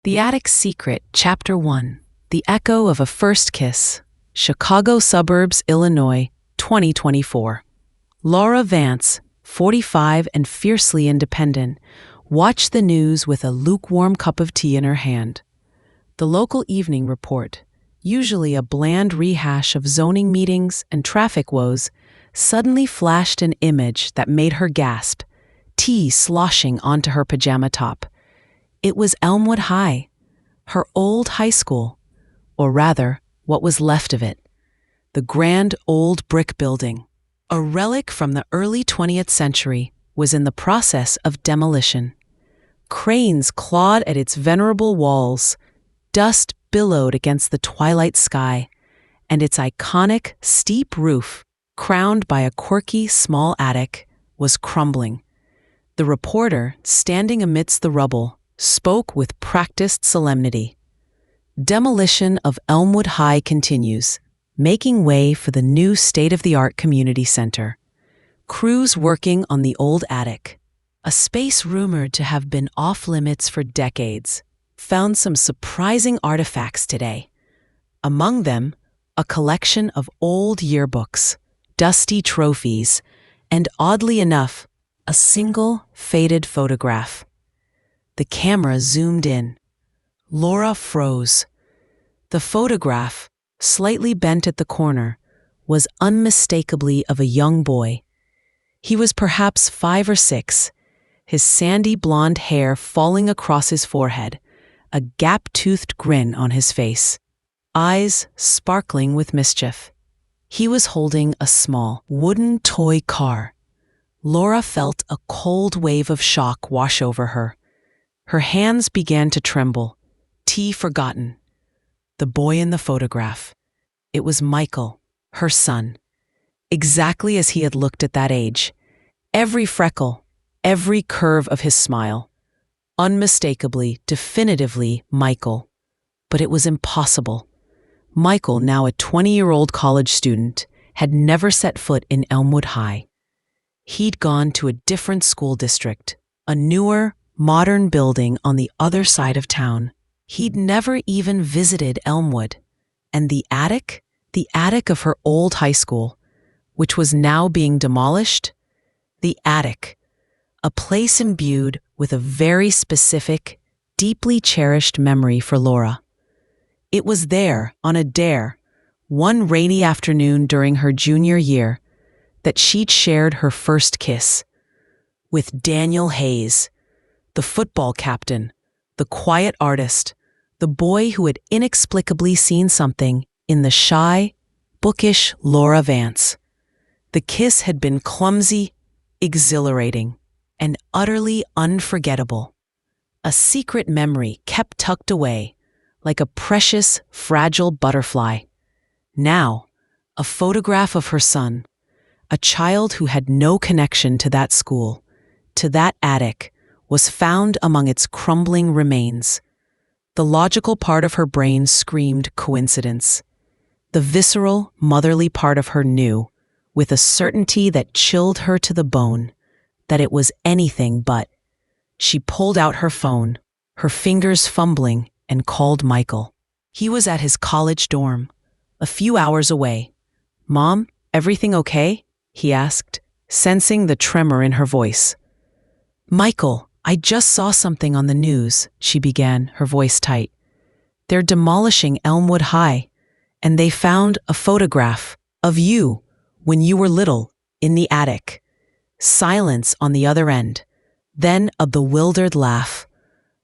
The Attic Secret, Chapter 1. The Echo of a First Kiss. Chicago Suburbs, Illinois, 2024. Laura Vance, 45 and fiercely independent, watched the news with a lukewarm cup of tea in her hand. The local evening report, usually a bland rehash of zoning meetings and traffic woes, suddenly flashed an image that made her gasp, tea sloshing onto her pajama top. It was Elmwood High, her old high school, or rather, what was left of it. The grand old brick building, a relic from the early 20th century, was in the process of demolition. Cranes clawed at its venerable walls, dust billowed against the twilight sky, and its iconic, steep roof, crowned by a quirky, small attic, was crumbling. The reporter, standing amidst the rubble, spoke with practiced solemnity. Demolition of Elmwood High continues, making way for the new state-of-the-art community center. Crews working on the old attic, a space rumored to have been off-limits for decades, found some surprising artifacts today. Among them, a collection of old yearbooks, dusty trophies, and oddly enough, a single faded photograph. The camera zoomed in. Laura froze. The photograph, slightly bent at the corner, was unmistakably of a young boy. He was perhaps 5 or 6, his sandy blonde hair falling across his forehead, a gap-toothed grin on his face, eyes sparkling with mischief. He was holding a small, wooden toy car. Laura felt a cold wave of shock wash over her. Her hands began to tremble, tea forgotten. The boy in the photograph. It was Michael, her son. Exactly as he had looked at that age. Every freckle, every curve of his smile. Unmistakably, definitively Michael. But it was impossible. Michael, now a 20-year-old college student, had never set foot in Elmwood High. He'd gone to a different school district, a newer, modern building on the other side of town. He'd never even visited Elmwood. And the attic of her old high school, which was now being demolished, the attic, a place imbued with a very specific, deeply cherished memory for Laura. It was there, on a dare, one rainy afternoon during her junior year, that she'd shared her first kiss with Daniel Hayes, the football captain, the quiet artist, the boy who had inexplicably seen something in the shy, bookish Laura Vance. The kiss had been clumsy, exhilarating, and utterly unforgettable. A secret memory kept tucked away, like a precious, fragile butterfly. Now, a photograph of her son, a child who had no connection to that school, to that attic, was found among its crumbling remains. The logical part of her brain screamed coincidence. The visceral, motherly part of her knew, with a certainty that chilled her to the bone, that it was anything but. She pulled out her phone, her fingers fumbling, and called Michael. He was at his college dorm, a few hours away. "Mom, everything okay?" he asked, sensing the tremor in her voice. "Michael, I just saw something on the news," she began, her voice tight. "They're demolishing Elmwood High, and they found a photograph of you when you were little in the attic." Silence on the other end, then a bewildered laugh.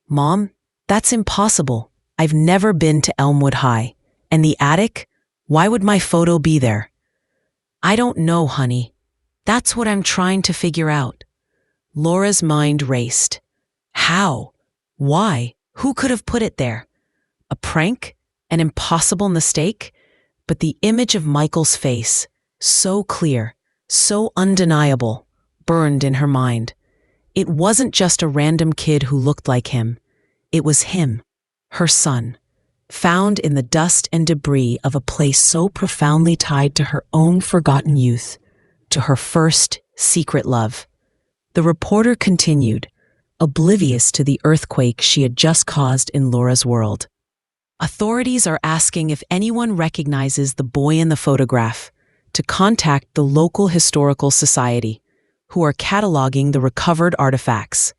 "Mom, that's impossible. I've never been to Elmwood High. And the attic? Why would my photo be there?" "I don't know, honey. That's what I'm trying to figure out." Laura's mind raced. How? Why? Who could have put it there? A prank? An impossible mistake? But the image of Michael's face, so clear, so undeniable, burned in her mind. It wasn't just a random kid who looked like him. It was him, her son, found in the dust and debris of a place so profoundly tied to her own forgotten youth, to her first secret love. The reporter continued, oblivious to the earthquake she had just caused in Laura's world. Authorities are asking if anyone recognizes the boy in the photograph to contact the local historical society, who are cataloging the recovered artifacts.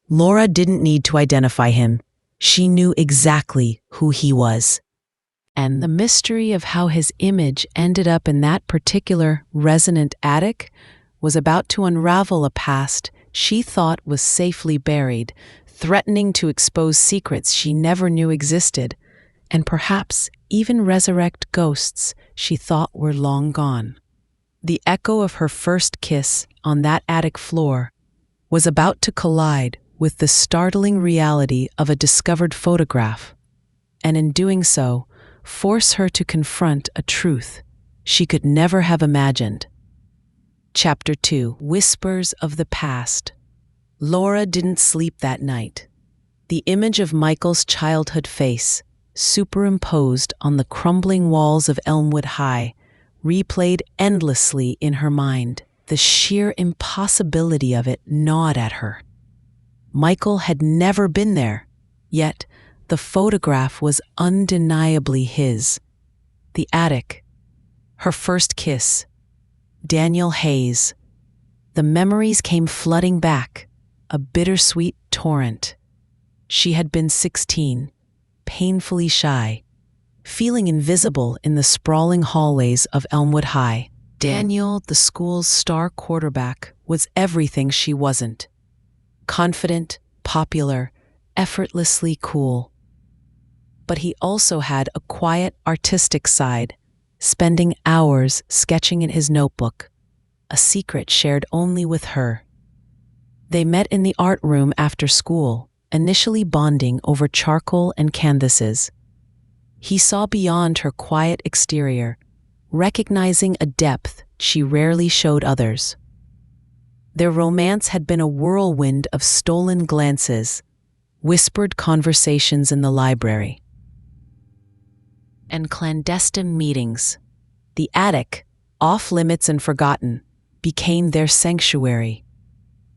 Laura didn't need to identify him. She knew exactly who he was. And the mystery of how his image ended up in that particular resonant attic was about to unravel a past she thought was safely buried, threatening to expose secrets she never knew existed, and perhaps even resurrect ghosts she thought were long gone. The echo of her first kiss on that attic floor was about to collide with the startling reality of a discovered photograph, and in doing so, force her to confront a truth she could never have imagined. Chapter 2: Whispers of the Past. Laura didn't sleep that night. The image of Michael's childhood face, superimposed on the crumbling walls of Elmwood High, replayed endlessly in her mind. The sheer impossibility of it gnawed at her. Michael had never been there, yet the photograph was undeniably his. The attic, her first kiss, Daniel Hayes. The memories came flooding back, a bittersweet torrent. She had been 16, painfully shy, feeling invisible in the sprawling hallways of Elmwood High. Daniel, the school's star quarterback, was everything she wasn't. Confident, popular, effortlessly cool. But he also had a quiet, artistic side, spending hours sketching in his notebook, a secret shared only with her. They met in the art room after school, initially bonding over charcoal and canvases. He saw beyond her quiet exterior, recognizing a depth she rarely showed others. Their romance had been a whirlwind of stolen glances, whispered conversations in the library, and clandestine meetings. The attic, off limits and forgotten, became their sanctuary.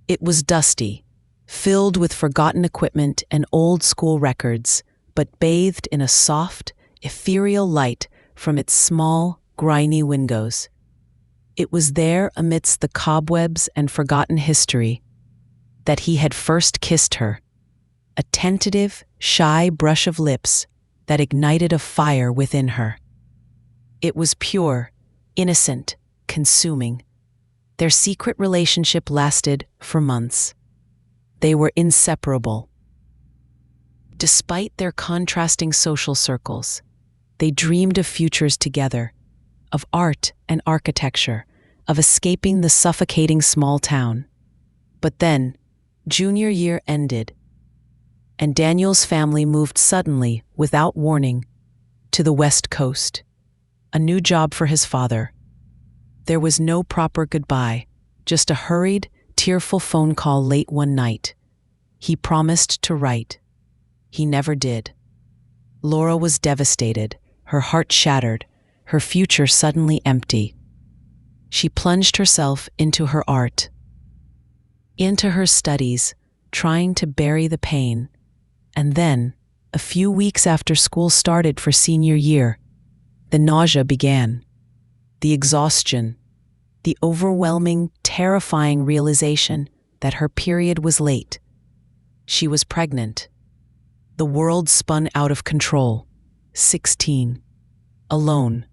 It was dusty, filled with forgotten equipment and old school records, but bathed in a soft, ethereal light from its small, grimy windows. It was there, amidst the cobwebs and forgotten history, that he had first kissed her, a tentative, shy brush of lips that ignited a fire within her. It was pure, innocent, consuming. Their secret relationship lasted for months. They were inseparable. Despite their contrasting social circles, they dreamed of futures together, of art and architecture, of escaping the suffocating small town. But then, junior year ended, and Daniel's family moved suddenly, without warning, to the West Coast, a new job for his father. There was no proper goodbye, just a hurried, tearful phone call late one night. He promised to write. He never did. Laura was devastated, her heart shattered, her future suddenly empty. She plunged herself into her art, into her studies, trying to bury the pain. And then, a few weeks after school started for senior year, the nausea began. The exhaustion, the overwhelming, terrifying realization that her period was late. She was pregnant. The world spun out of control. 16. Alone.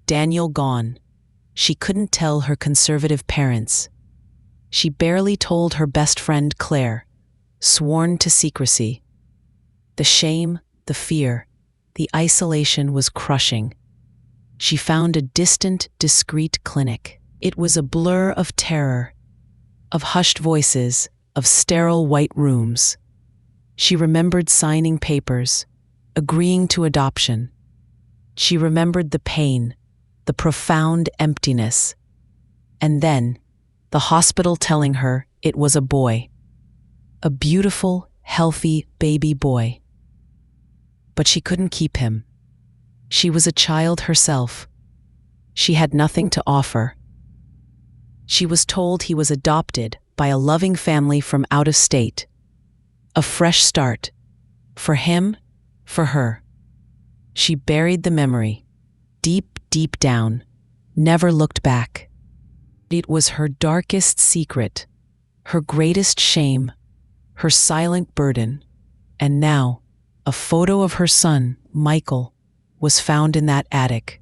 Daniel gone. She couldn't tell her conservative parents. She barely told her best friend Claire, sworn to secrecy. The shame, the fear, the isolation was crushing. She found a distant, discreet clinic. It was a blur of terror, of hushed voices, of sterile white rooms. She remembered signing papers, agreeing to adoption. She remembered the pain, the profound emptiness. And then, the hospital telling her it was a boy. A beautiful, healthy baby boy. But she couldn't keep him. She was a child herself. She had nothing to offer. She was told he was adopted by a loving family from out of state, A fresh start. For him, for her. She buried the memory, deep, deep down, never looked back. It was her darkest secret, her greatest shame, her silent burden. And now, a photo of her son, Michael, was found in that attic.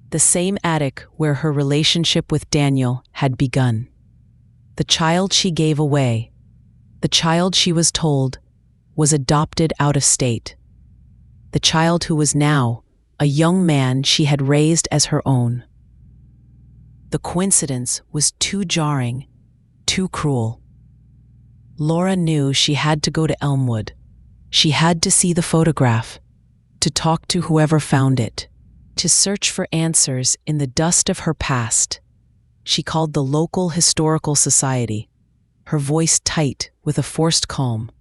The same attic where her relationship with Daniel had begun. The child she gave away, the child she was told was adopted out of state. The child who was now a young man she had raised as her own. The coincidence was too jarring, too cruel. Laura knew she had to go to Elmwood. She had to see the photograph, to talk to whoever found it, to search for answers in the dust of her past. She called the local historical society, her voice tight with a forced calm.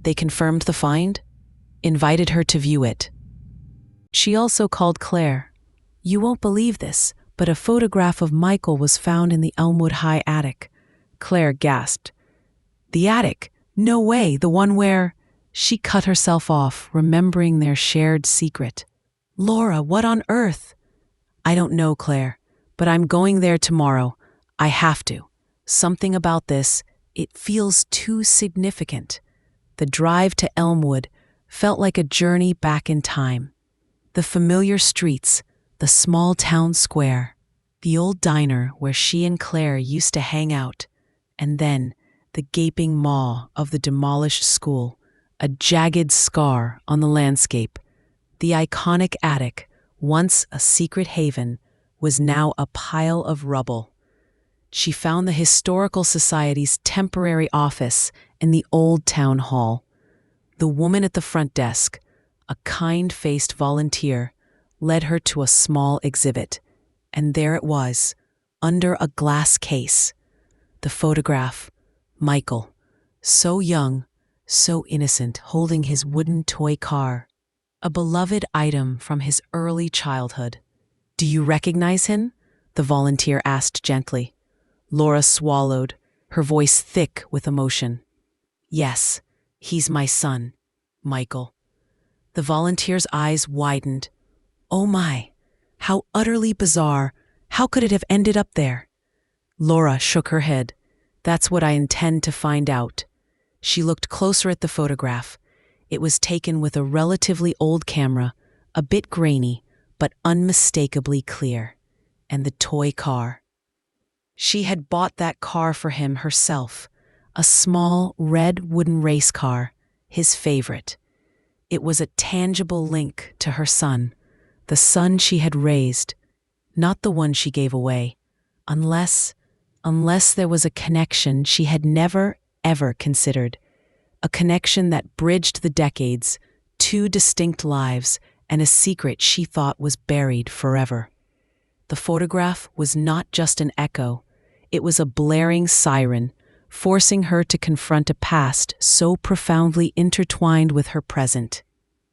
They confirmed the find, invited her to view it. She also called Claire. "You won't believe this, but a photograph of Michael was found in the Elmwood High attic." Claire gasped. "The attic? No way, the one where—" She cut herself off, remembering their shared secret. "Laura, what on earth?" "I don't know, Claire, but I'm going there tomorrow. I have to. Something about this, it feels too significant." The drive to Elmwood felt like a journey back in time. The familiar streets, the small town square, the old diner where she and Claire used to hang out, and then the gaping maw of the demolished school, a jagged scar on the landscape. The iconic attic, once a secret haven, was now a pile of rubble. She found the Historical Society's temporary office in the old town hall. The woman at the front desk, a kind-faced volunteer, led her to a small exhibit, and there it was, under a glass case. The photograph, Michael, so young, so innocent, holding his wooden toy car, a beloved item from his early childhood. "Do you recognize him?" the volunteer asked gently. Laura swallowed, her voice thick with emotion. "Yes, he's my son, Michael." The volunteer's eyes widened. "Oh my, how utterly bizarre. How could it have ended up there?" Laura shook her head. "That's what I intend to find out." She looked closer at the photograph. It was taken with a relatively old camera, a bit grainy, but unmistakably clear. And the toy car. She had bought that car for him herself, a small red wooden race car, his favorite. It was a tangible link to her son, the son she had raised, not the one she gave away, unless there was a connection she had never, ever considered, a connection that bridged the decades, two distinct lives, and a secret she thought was buried forever. The photograph was not just an echo. It was a blaring siren, forcing her to confront a past so profoundly intertwined with her present.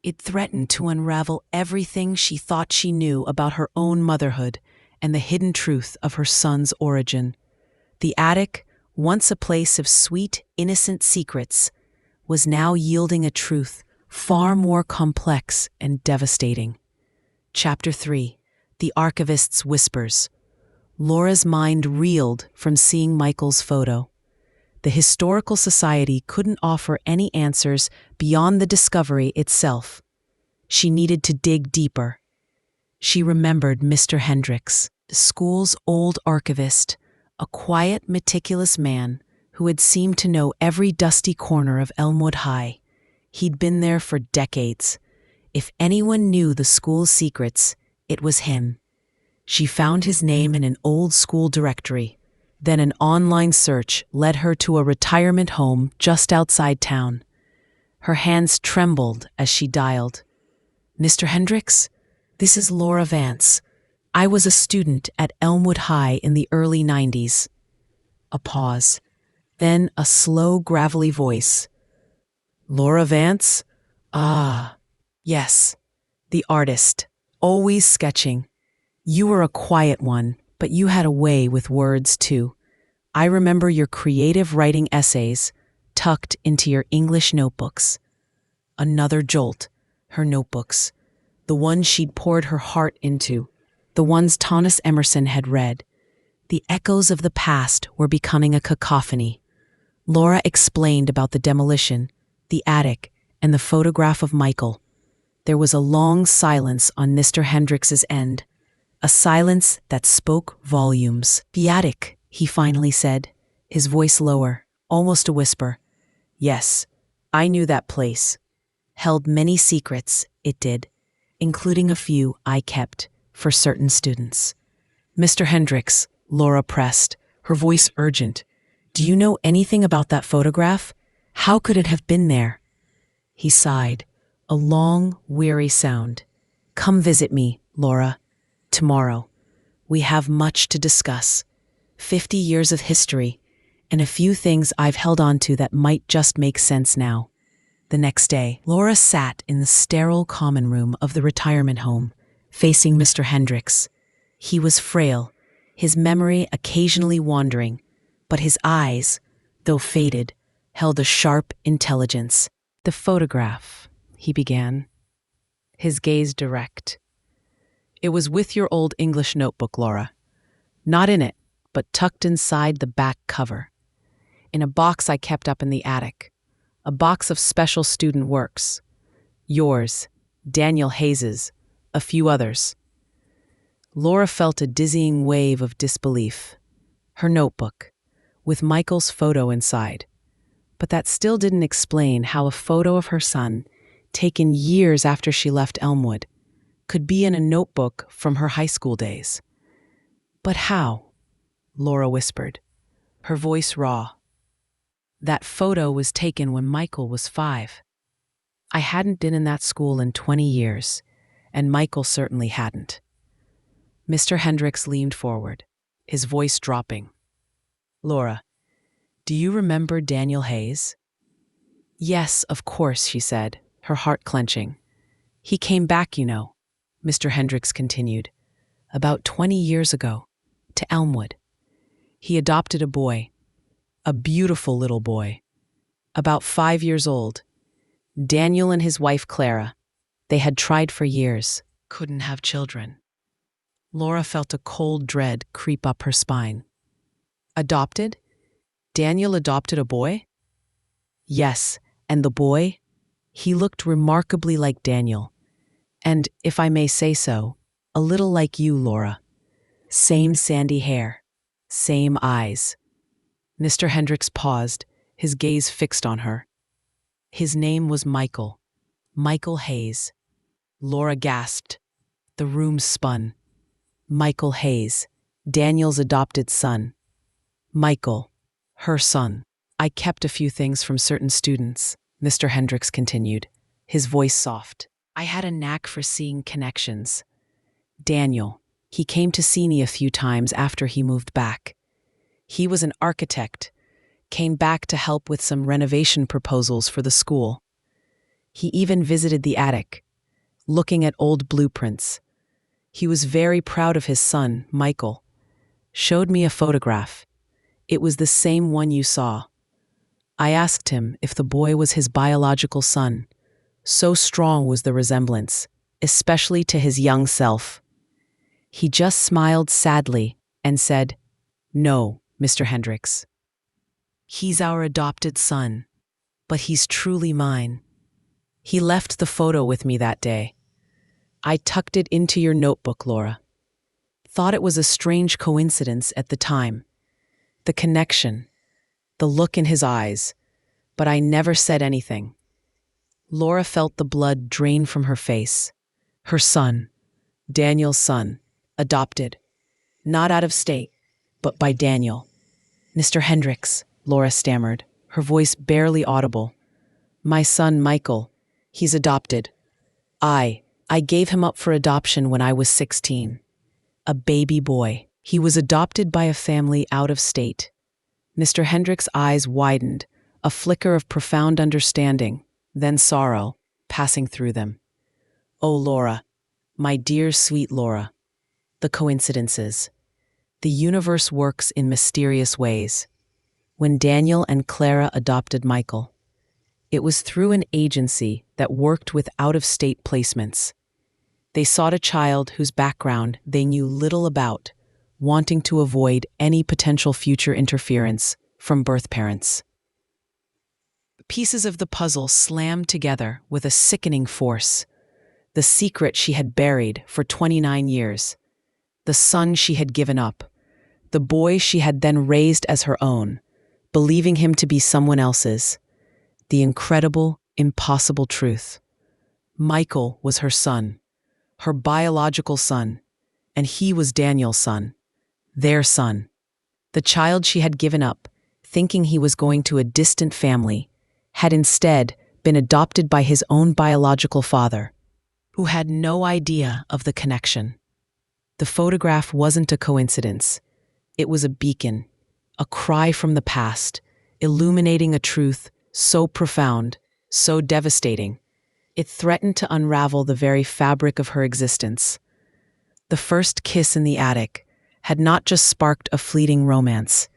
It threatened to unravel everything she thought she knew about her own motherhood and the hidden truth of her son's origin. The attic, once a place of sweet, innocent secrets, was now yielding a truth far more complex and devastating. Chapter 3. The Archivist's Whispers. Laura's mind reeled from seeing Michael's photo. The Historical Society couldn't offer any answers beyond the discovery itself. She needed to dig deeper. She remembered Mr. Hendricks, the school's old archivist, a quiet, meticulous man who had seemed to know every dusty corner of Elmwood High. He'd been there for decades. If anyone knew the school's secrets, it was him. She found his name in an old school directory. Then an online search led her to a retirement home just outside town. Her hands trembled as she dialed. "Mr. Hendricks, this is Laura Vance. I was a student at Elmwood High in the early 90s. A pause. Then a slow, gravelly voice. "Laura Vance? Ah, yes. The artist, always sketching. You were a quiet one, but you had a way with words too. I remember your creative writing essays, tucked into your English notebooks. Another jolt. Her notebooks. The ones she'd poured her heart into. The ones Thomas Emerson had read. The echoes of the past were becoming a cacophony. Laura explained about the demolition, the attic, and the photograph of Michael. There was a long silence on Mr. Hendricks's end. A silence that spoke volumes. "The attic," he finally said, his voice lower, almost a whisper. "Yes, I knew that place. Held many secrets, it did, including a few I kept for certain students." "Mr. Hendricks," Laura pressed, her voice urgent, "do you know anything about that photograph? How could it have been there?" He sighed, a long, weary sound. "Come visit me, Laura. Tomorrow. We have much to discuss. 50 years of history, and a few things I've held on to that might just make sense now." The next day, Laura sat in the sterile common room of the retirement home, facing Mr. Hendricks. He was frail, his memory occasionally wandering, but his eyes, though faded, held a sharp intelligence. "The photograph," he began, his gaze direct. "It was with your old English notebook, Laura. Not in it, but tucked inside the back cover. In a box I kept up in the attic. A box of special student works. Yours, Daniel Hayes's, a few others." Laura felt a dizzying wave of disbelief. Her notebook, with Michael's photo inside. But that still didn't explain how a photo of her son, taken years after she left Elmwood, could be in a notebook from her high school days. "But how?" Laura whispered, her voice raw. "That photo was taken when Michael was 5. I hadn't been in that school in 20 years, and Michael certainly hadn't." Mr. Hendricks leaned forward, his voice dropping. "Laura, do you remember Daniel Hayes?" "Yes, of course," she said, her heart clenching. "He came back, you know," Mr. Hendricks continued, "about 20 years ago, to Elmwood. He adopted a boy, a beautiful little boy, about 5 years old. Daniel and his wife Clara, they had tried for years, couldn't have children." Laura felt a cold dread creep up her spine. "Adopted? Daniel adopted a boy?" "Yes, and the boy? He looked remarkably like Daniel. And, if I may say so, a little like you, Laura. Same sandy hair, same eyes." Mr. Hendricks paused, his gaze fixed on her. "His name was Michael. Michael Hayes." Laura gasped. The room spun. Michael Hayes, Daniel's adopted son. Michael, her son. "I kept a few things from certain students," Mr. Hendricks continued, his voice soft. "I had a knack for seeing connections. Daniel, he came to see me a few times after he moved back. He was an architect, came back to help with some renovation proposals for the school. He even visited the attic, looking at old blueprints. He was very proud of his son, Michael. Showed me a photograph. It was the same one you saw. I asked him if the boy was his biological son. So strong was the resemblance, especially to his young self. He just smiled sadly and said, 'No, Mr. Hendricks. He's our adopted son, but he's truly mine.' He left the photo with me that day. I tucked it into your notebook, Laura. Thought it was a strange coincidence at the time. The connection, the look in his eyes, but I never said anything." Laura felt the blood drain from her face. Her son, Daniel's son, adopted. Not out of state, but by Daniel. "Mr. Hendricks," Laura stammered, her voice barely audible. "My son, Michael, he's adopted. I gave him up for adoption when I was 16. A baby boy. He was adopted by a family out of state." Mr. Hendricks' eyes widened, a flicker of profound understanding, then sorrow, passing through them. "Oh, Laura, my dear sweet Laura. The coincidences. The universe works in mysterious ways. when Daniel and Clara adopted Michael. It was through an agency that worked with out-of-state placements. They sought a child whose background they knew little about, wanting to avoid any potential future interference from birth parents. The pieces of the puzzle slammed together with a sickening force. The secret she had buried for 29 years. The son she had given up. The boy she had then raised as her own, believing him to be someone else's. The incredible, impossible truth. Michael was her son, her biological son, and he was Daniel's son, their son. The child she had given up, thinking he was going to a distant family, had instead been adopted by his own biological father, who had no idea of the connection. The photograph wasn't a coincidence. It was a beacon, a cry from the past, illuminating a truth so profound, so devastating. It threatened to unravel the very fabric of her existence. The first kiss in the attic had not just sparked a fleeting romance.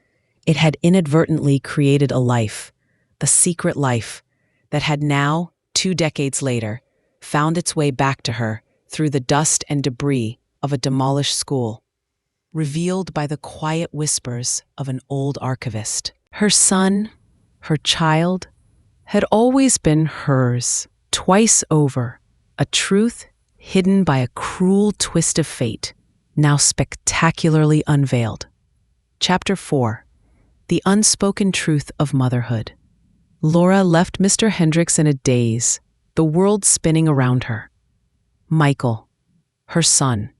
It had inadvertently created a life, the secret life, that had now, 2 decades later, found its way back to her through the dust and debris of a demolished school, revealed by the quiet whispers of an old archivist. Her son, her child, had always been hers, twice over, a truth hidden by a cruel twist of fate, now spectacularly unveiled. Chapter 4. The Unspoken Truth of Motherhood. Laura left Mr. Hendricks in a daze, the world spinning around her. Michael, her son,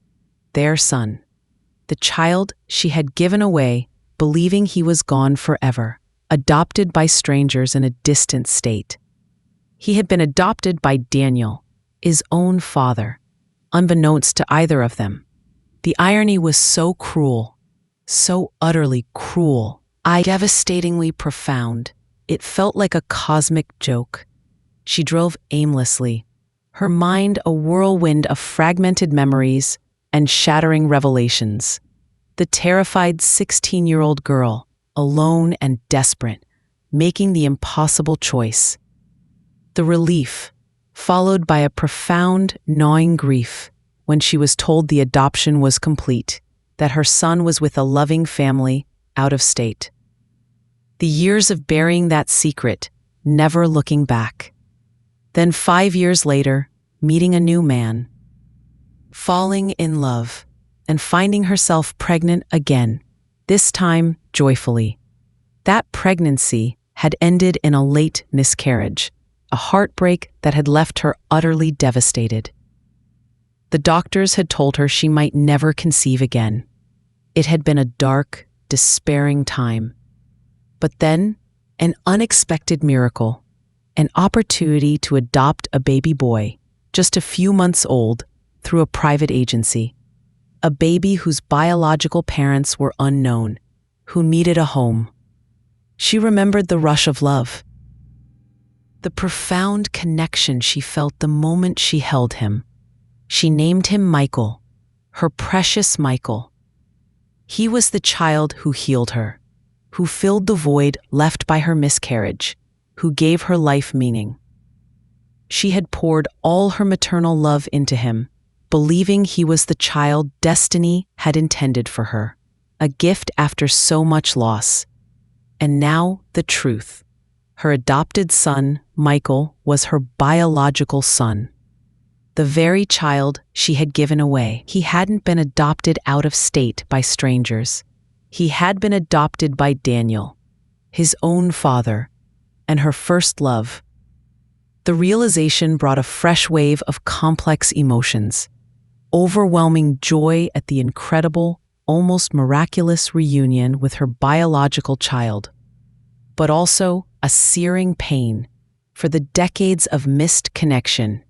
their son, the child she had given away, believing he was gone forever, adopted by strangers in a distant state. He had been adopted by Daniel, his own father, unbeknownst to either of them. The irony was so cruel, so utterly cruel, devastatingly profound. It felt like a cosmic joke. She drove aimlessly, her mind a whirlwind of fragmented memories and shattering revelations. The terrified 16-year-old girl, alone and desperate, making the impossible choice. The relief, followed by a profound, gnawing grief when she was told the adoption was complete, that her son was with a loving family out of state. The years of burying that secret, never looking back. Then 5 years later, meeting a new man, falling in love, and finding herself pregnant again, this time joyfully. That pregnancy had ended in a late miscarriage, a heartbreak that had left her utterly devastated. The doctors had told her she might never conceive again. It had been a dark, despairing time. But then, an unexpected miracle, an opportunity to adopt a baby boy, just a few months old, through a private agency. A baby whose biological parents were unknown, who needed a home. She remembered the rush of love, the profound connection she felt the moment she held him. She named him Michael, her precious Michael. He was the child who healed her, who filled the void left by her miscarriage, who gave her life meaning. She had poured all her maternal love into him, believing he was the child destiny had intended for her, a gift after so much loss. And now the truth. Her adopted son, Michael, was her biological son. The very child she had given away. He hadn't been adopted out of state by strangers. He had been adopted by Daniel, his own father, and her first love. The realization brought a fresh wave of complex emotions, overwhelming joy at the incredible, almost miraculous reunion with her biological child, but also a searing pain for the decades of missed connection,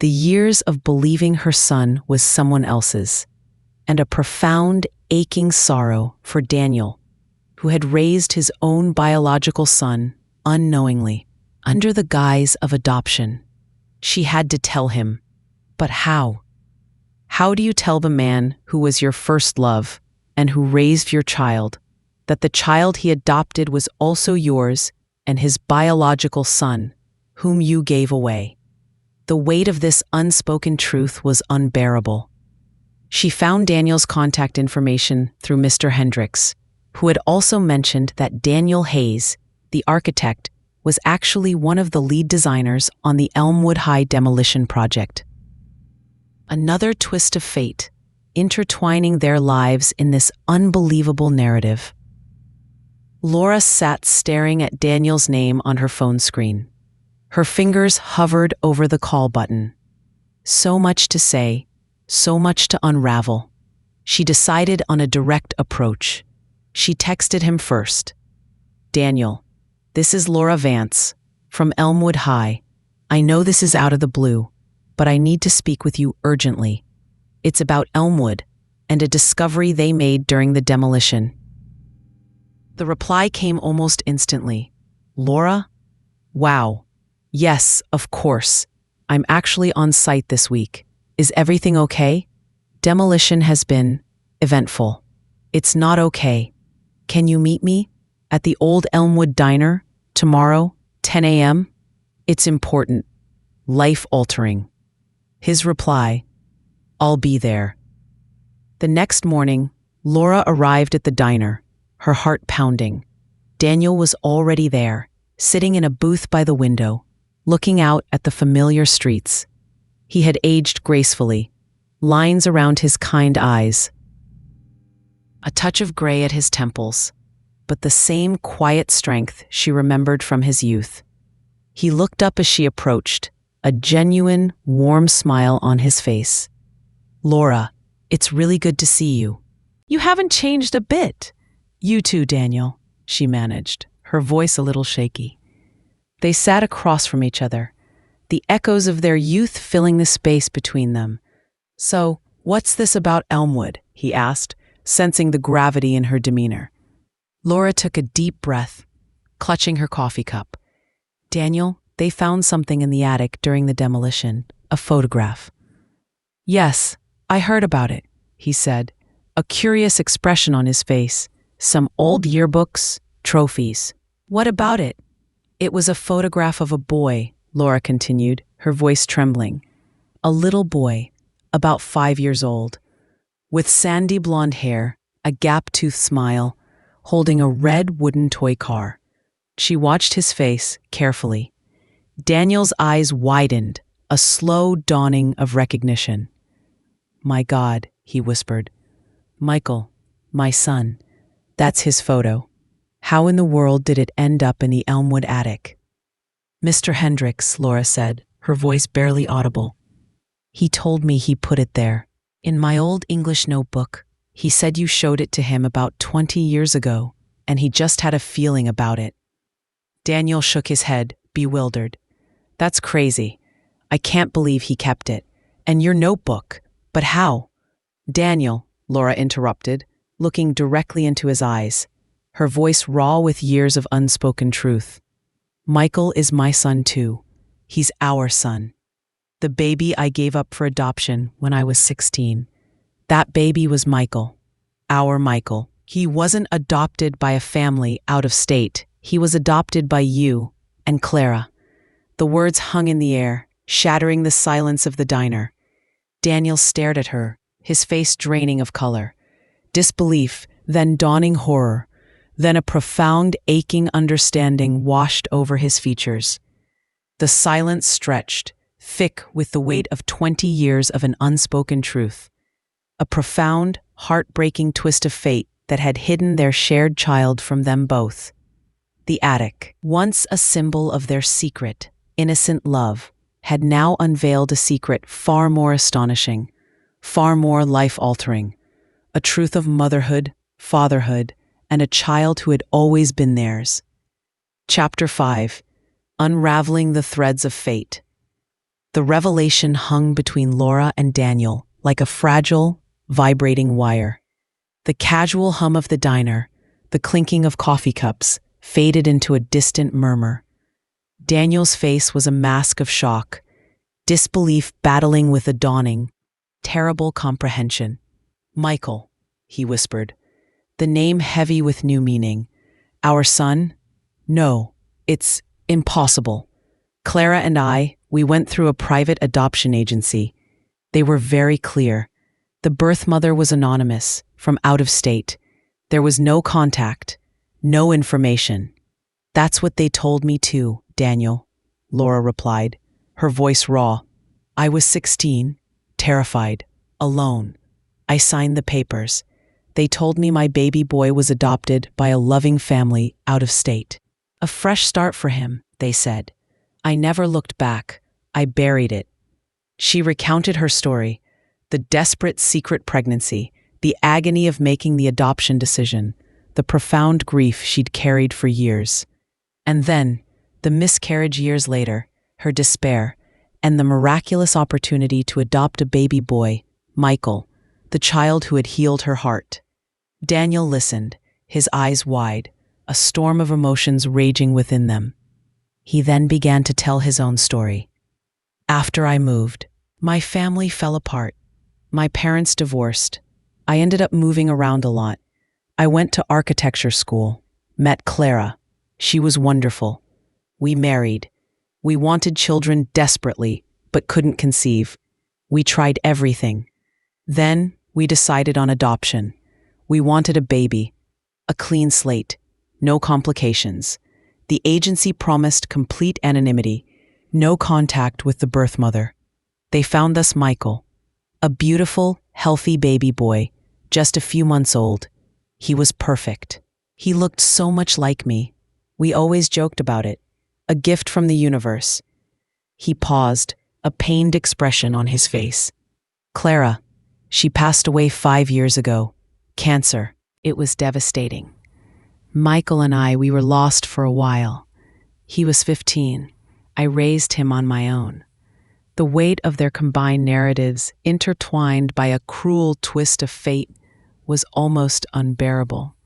the years of believing her son was someone else's, and a profound, aching sorrow for Daniel, who had raised his own biological son unknowingly, under the guise of adoption. She had to tell him. But how? How do you tell the man who was your first love and who raised your child that the child he adopted was also yours and his biological son, whom you gave away. The weight of this unspoken truth was unbearable. She found Daniel's contact information through Mr. Hendricks, who had also mentioned that Daniel Hayes, the architect, was actually one of the lead designers on the Elmwood High demolition project. Another twist of fate, intertwining their lives in this unbelievable narrative. Laura sat staring at Daniel's name on her phone screen. Her fingers hovered over the call button. So much to say, so much to unravel. She decided on a direct approach. She texted him first. "Daniel, this is Laura Vance, from Elmwood High. I know this is out of the blue, but I need to speak with you urgently. It's about Elmwood and a discovery they made during the demolition." The reply came almost instantly. "Laura? Wow. Yes, of course. I'm actually on site this week. Is everything okay? Demolition has been eventful. It's not okay. Can you meet me at the old Elmwood Diner tomorrow, 10 a.m.? It's important. Life-altering." His reply, "I'll be there." The next morning, Laura arrived at the diner, her heart pounding. Daniel was already there, sitting in a booth by the window, looking out at the familiar streets. He had aged gracefully, lines around his kind eyes, a touch of gray at his temples, but the same quiet strength she remembered from his youth. He looked up as she approached, a genuine, warm smile on his face. "Laura, it's really good to see you. You haven't changed a bit." "You too, Daniel," she managed, her voice a little shaky. They sat across from each other, the echoes of their youth filling the space between them. "So, what's this about Elmwood?" he asked, sensing the gravity in her demeanor. Laura took a deep breath, clutching her coffee cup. "Daniel, they found something in the attic during the demolition, a photograph." "Yes, I heard about it," he said, a curious expression on his face. "Some old yearbooks, trophies. What about it?" "It was a photograph of a boy," Laura continued, her voice trembling. "A little boy, about 5 years old, with sandy blonde hair, a gap-toothed smile, holding a red wooden toy car." She watched his face carefully. Daniel's eyes widened, a slow dawning of recognition. "My God," he whispered. "Michael, my son. That's his photo. How in the world did it end up in the Elmwood attic?" "Mr. Hendricks," Laura said, her voice barely audible. "He told me he put it there. In my old English notebook, he said you showed it to him about 20 years ago, and he just had a feeling about it." Daniel shook his head, bewildered. "That's crazy. I can't believe he kept it. And your notebook. But how?" "Daniel," Laura interrupted, looking directly into his eyes, her voice raw with years of unspoken truth. "Michael is my son too. He's our son. The baby I gave up for adoption when I was 16. That baby was Michael. Our Michael. He wasn't adopted by a family out of state. He was adopted by you and Clara." The words hung in the air, shattering the silence of the diner. Daniel stared at her, his face draining of color. Disbelief, then dawning horror, then a profound, aching understanding washed over his features. The silence stretched, thick with the weight of 20 years of an unspoken truth. A profound, heartbreaking twist of fate that had hidden their shared child from them both. The attic, once a symbol of their secret, innocent love, had now unveiled a secret far more astonishing, far more life-altering. A truth of motherhood, fatherhood, and a child who had always been theirs. Chapter 5. Unraveling the Threads of Fate. The revelation hung between Laura and Daniel like a fragile, vibrating wire. The casual hum of the diner, the clinking of coffee cups, faded into a distant murmur. Daniel's face was a mask of shock, disbelief battling with a dawning, terrible comprehension. "Michael," he whispered, the name heavy with new meaning. Our son? No, it's impossible. Clara and we went through a private adoption agency. They were very clear. The birth mother was anonymous, from out of state. There was no contact, no information. That's what they told me too, Daniel, Laura replied, her voice raw. I was 16, terrified, alone. I signed the papers. They told me my baby boy was adopted by a loving family out of state. A fresh start for him, they said. I never looked back. I buried it. She recounted her story, the desperate secret pregnancy, the agony of making the adoption decision, the profound grief she'd carried for years. And then, the miscarriage years later, her despair, and the miraculous opportunity to adopt a baby boy, Michael, the child who had healed her heart. Daniel listened, his eyes wide, a storm of emotions raging within them. He then began to tell his own story. After I moved, my family fell apart. My parents divorced. I ended up moving around a lot. I went to architecture school, met Clara. She was wonderful. We married. We wanted children desperately, but couldn't conceive. We tried everything. Then we decided on adoption. We wanted a baby, a clean slate, no complications. The agency promised complete anonymity, no contact with the birth mother. They found us Michael, a beautiful, healthy baby boy, just a few months old. He was perfect. He looked so much like me. We always joked about it. A gift from the universe. He paused, a pained expression on his face. Clara, she passed away 5 years ago. Cancer. It was devastating. Michael and we were lost for a while. He was 15. I raised him on my own. The weight of their combined narratives, intertwined by a cruel twist of fate, was almost unbearable.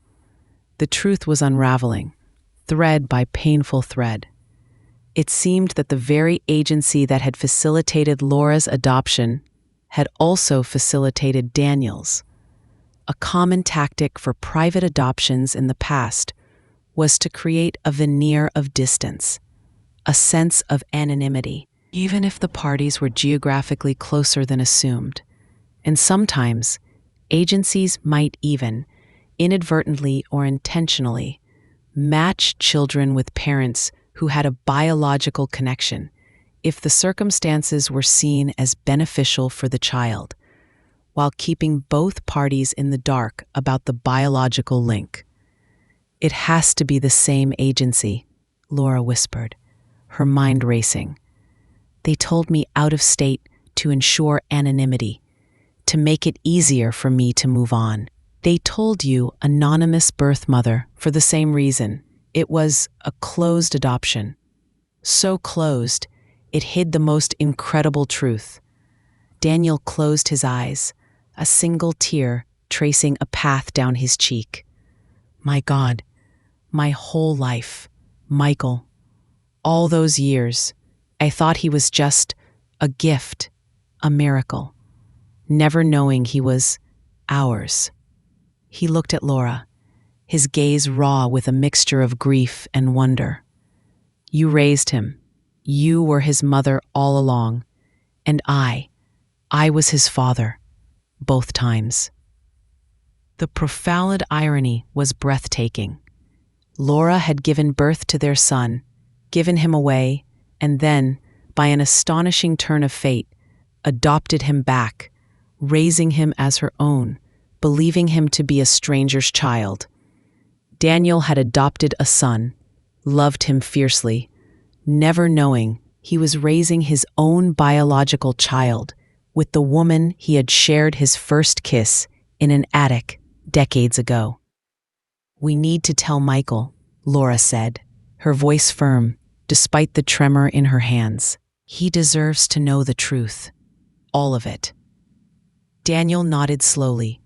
The truth was unraveling, thread by painful thread. It seemed that the very agency that had facilitated Laura's adoption had also facilitated Daniel's. A common tactic for private adoptions in the past was to create a veneer of distance, a sense of anonymity, even if the parties were geographically closer than assumed. And sometimes, agencies might even, inadvertently or intentionally, match children with parents who had a biological connection, if the circumstances were seen as beneficial for the child, while keeping both parties in the dark about the biological link. It has to be the same agency, Laura whispered, her mind racing. They told me out of state to ensure anonymity, to make it easier for me to move on. They told you anonymous birth mother for the same reason. It was a closed adoption. So closed, it hid the most incredible truth. Daniel closed his eyes, a single tear tracing a path down his cheek. My God, my whole life, Michael, all those years, I thought he was just a gift, a miracle, never knowing he was ours. He looked at Laura, his gaze raw with a mixture of grief and wonder. You raised him. You were his mother all along, and I was his father, both times. The profound irony was breathtaking. Laura had given birth to their son, given him away, and then, by an astonishing turn of fate, adopted him back, raising him as her own, believing him to be a stranger's child. Daniel had adopted a son, loved him fiercely, never knowing he was raising his own biological child with the woman he had shared his first kiss in an attic decades ago. We need to tell Michael, Laura said, her voice firm, despite the tremor in her hands. He deserves to know the truth. All of it. Daniel nodded slowly,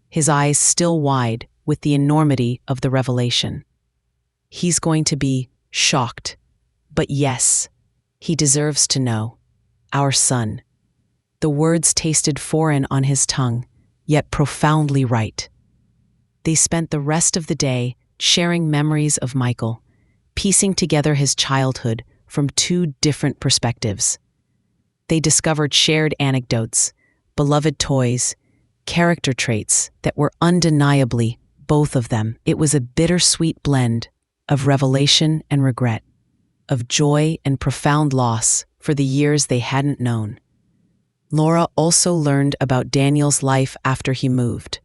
his eyes still wide with the enormity of the revelation. He's going to be shocked. But yes, he deserves to know. Our son. The words tasted foreign on his tongue, yet profoundly right. They spent the rest of the day sharing memories of Michael, piecing together his childhood from two different perspectives. They discovered shared anecdotes, beloved toys, character traits that were undeniably both of them. It was a bittersweet blend of revelation and regret, of joy and profound loss for the years they hadn't known. Laura also learned about Daniel's life after he moved,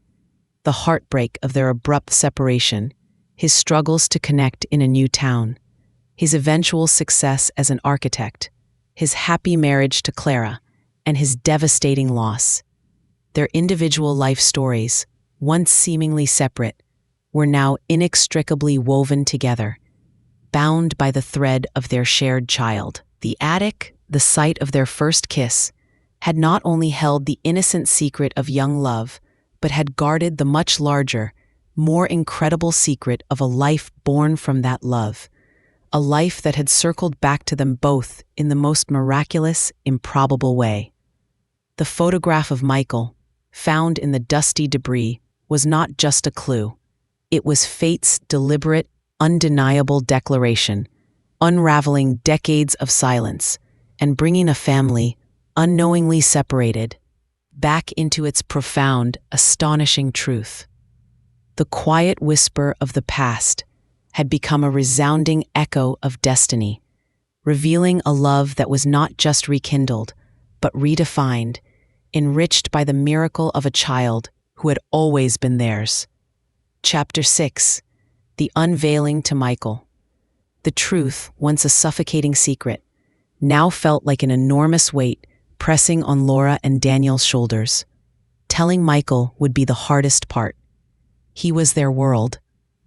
the heartbreak of their abrupt separation, his struggles to connect in a new town, his eventual success as an architect, his happy marriage to Clara, and his devastating loss. Their individual life stories, once seemingly separate, were now inextricably woven together, bound by the thread of their shared child. The attic, the site of their first kiss, had not only held the innocent secret of young love, but had guarded the much larger, more incredible secret of a life born from that love, a life that had circled back to them both in the most miraculous, improbable way. The photograph of Michael, found in the dusty debris, was not just a clue. It was fate's deliberate, undeniable declaration, unraveling decades of silence and bringing a family, unknowingly separated, back into its profound, astonishing truth. The quiet whisper of the past had become a resounding echo of destiny, revealing a love that was not just rekindled, but redefined, enriched by the miracle of a child who had always been theirs. Chapter 6: The Unveiling to Michael. The truth, once a suffocating secret, now felt like an enormous weight pressing on Laura and Daniel's shoulders. Telling Michael would be the hardest part. He was their world,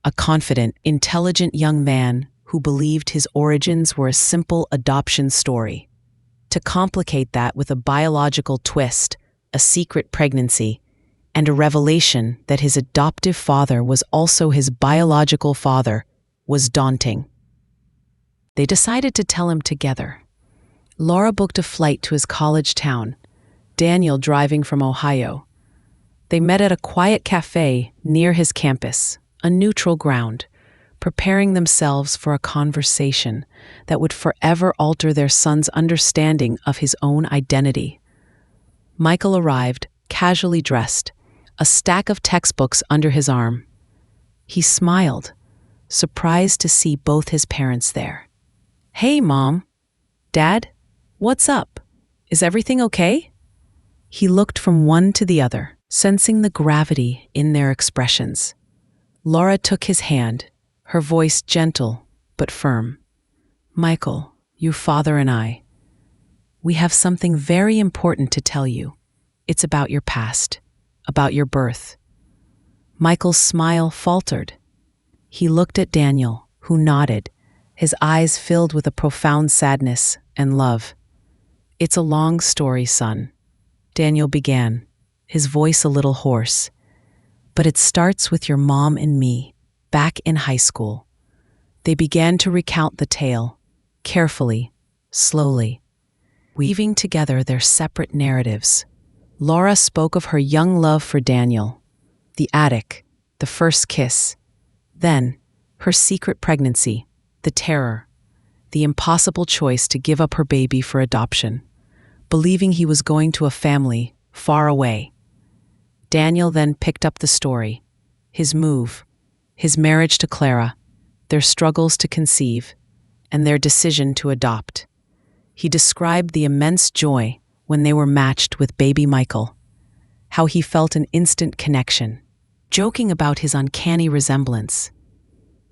a confident, intelligent young man who believed his origins were a simple adoption story. To complicate that with a biological twist, a secret pregnancy, and a revelation that his adoptive father was also his biological father was daunting. They decided to tell him together. Laura booked a flight to his college town, Daniel driving from Ohio. They met at a quiet cafe near his campus, a neutral ground, preparing themselves for a conversation that would forever alter their son's understanding of his own identity. Michael arrived, casually dressed, a stack of textbooks under his arm. He smiled, surprised to see both his parents there. "Hey, Mom. Dad, what's up? Is everything okay?" He looked from one to the other, sensing the gravity in their expressions. Laura took his hand, her voice gentle but firm. "Michael, your father and I, we have something very important to tell you. It's about your past, about your birth." Michael's smile faltered. He looked at Daniel, who nodded, his eyes filled with a profound sadness and love. "It's a long story, son," Daniel began, his voice a little hoarse. "But it starts with your mom and me, back in high school." They began to recount the tale, carefully, slowly, weaving together their separate narratives. Laura spoke of her young love for Daniel, the attic, the first kiss, then her secret pregnancy, the terror, the impossible choice to give up her baby for adoption, believing he was going to a family far away. Daniel then picked up the story, his move, his marriage to Clara, their struggles to conceive, and their decision to adopt. He described the immense joy when they were matched with baby Michael, how he felt an instant connection, joking about his uncanny resemblance.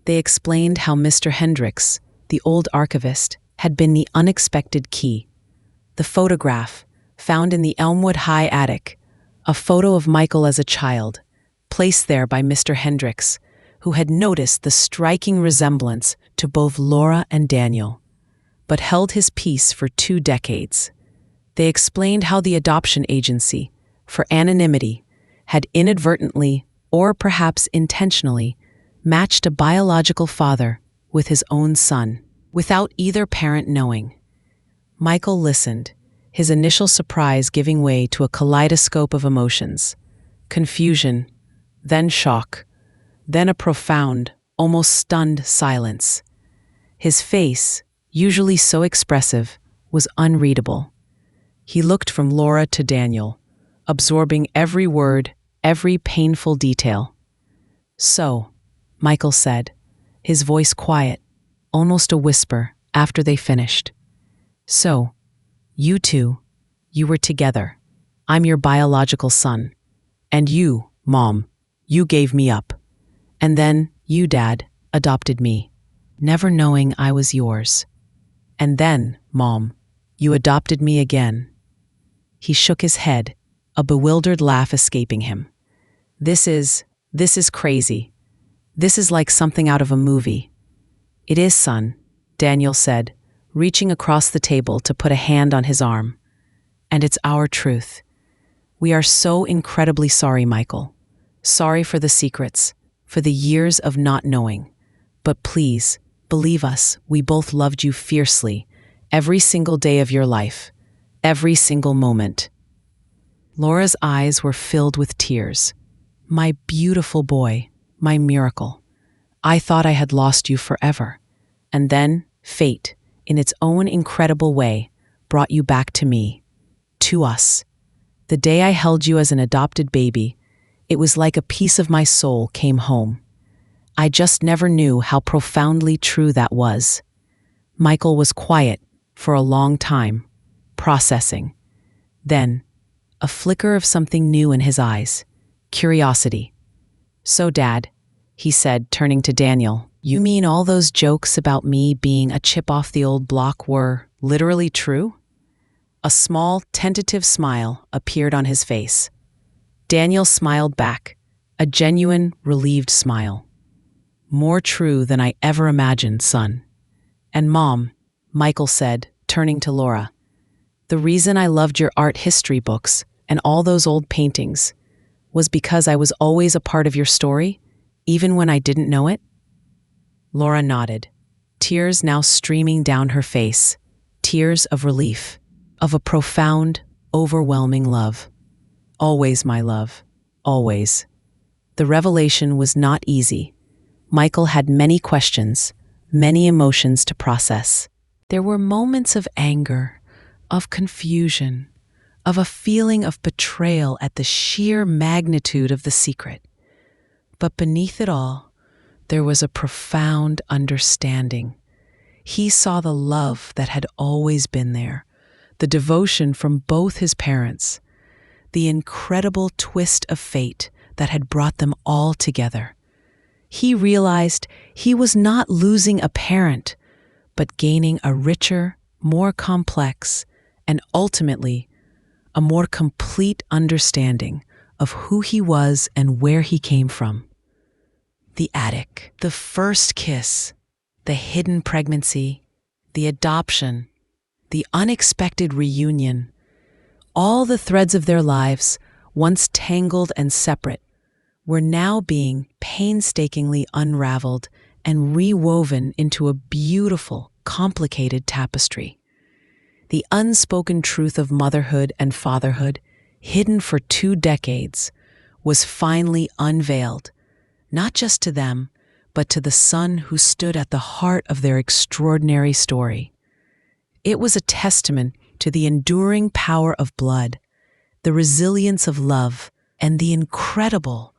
They explained how Mr. Hendricks, the old archivist, had been the unexpected key. The photograph, found in the Elmwood High attic, a photo of Michael as a child, placed there by Mr. Hendricks, who had noticed the striking resemblance to both Laura and Daniel, but held his peace for 2 decades. They explained how the adoption agency, for anonymity, had inadvertently, or perhaps intentionally, matched a biological father with his own son, without either parent knowing. Michael listened, his initial surprise giving way to a kaleidoscope of emotions: confusion, then shock, Then a profound, almost stunned silence. His face, usually so expressive, was unreadable. He looked from Laura to Daniel, absorbing every word, every painful detail. "So," Michael said, his voice quiet, almost a whisper, after they finished. "So, you two, you were together. I'm your biological son. And you, Mom, you gave me up. And then you, Dad, adopted me, never knowing I was yours. And then, Mom, you adopted me again." He shook his head, a bewildered laugh escaping him. This is crazy. This is like something out of a movie." "It is, son," Daniel said, reaching across the table to put a hand on his arm. "And it's our truth. We are so incredibly sorry, Michael. Sorry for the secrets, for the years of not knowing. But please, believe us, we both loved you fiercely, every single day of your life, every single moment." Laura's eyes were filled with tears. "My beautiful boy, my miracle. I thought I had lost you forever. And then, fate, in its own incredible way, brought you back to me, to us. The day I held you as an adopted baby, it was like a piece of my soul came home. I just never knew how profoundly true that was." Michael was quiet for a long time, processing. Then, a flicker of something new in his eyes, curiosity. "So, Dad," he said, turning to Daniel, "you mean all those jokes about me being a chip off the old block were literally true?" A small, tentative smile appeared on his face. Daniel smiled back, a genuine, relieved smile. "More true than I ever imagined, son." "And Mom," Michael said, turning to Laura, "the reason I loved your art history books and all those old paintings was because I was always a part of your story, even when I didn't know it?" Laura nodded, tears now streaming down her face, tears of relief, of a profound, overwhelming love. "Always, my love, always." The revelation was not easy. Michael had many questions, many emotions to process. There were moments of anger, of confusion, of a feeling of betrayal at the sheer magnitude of the secret. But beneath it all, there was a profound understanding. He saw the love that had always been there, the devotion from both his parents, the incredible twist of fate that had brought them all together. He realized he was not losing a parent, but gaining a richer, more complex, and ultimately, a more complete understanding of who he was and where he came from. The attic, the first kiss, the hidden pregnancy, the adoption, the unexpected reunion, all the threads of their lives, once tangled and separate, were now being painstakingly unraveled and rewoven into a beautiful, complicated tapestry. The unspoken truth of motherhood and fatherhood, hidden for 2 decades, was finally unveiled, not just to them, but to the son who stood at the heart of their extraordinary story. It was a testament to the enduring power of blood, the resilience of love, and the incredible,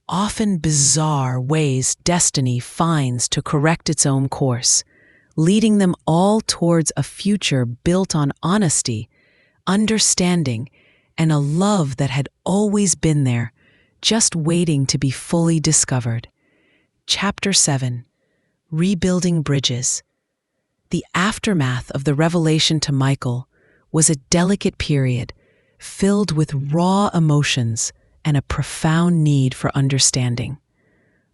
often bizarre ways destiny finds to correct its own course, leading them all towards a future built on honesty, understanding, and a love that had always been there, just waiting to be fully discovered. Chapter 7: Rebuilding Bridges. The aftermath of the revelation to Michael was a delicate period, filled with raw emotions and a profound need for understanding.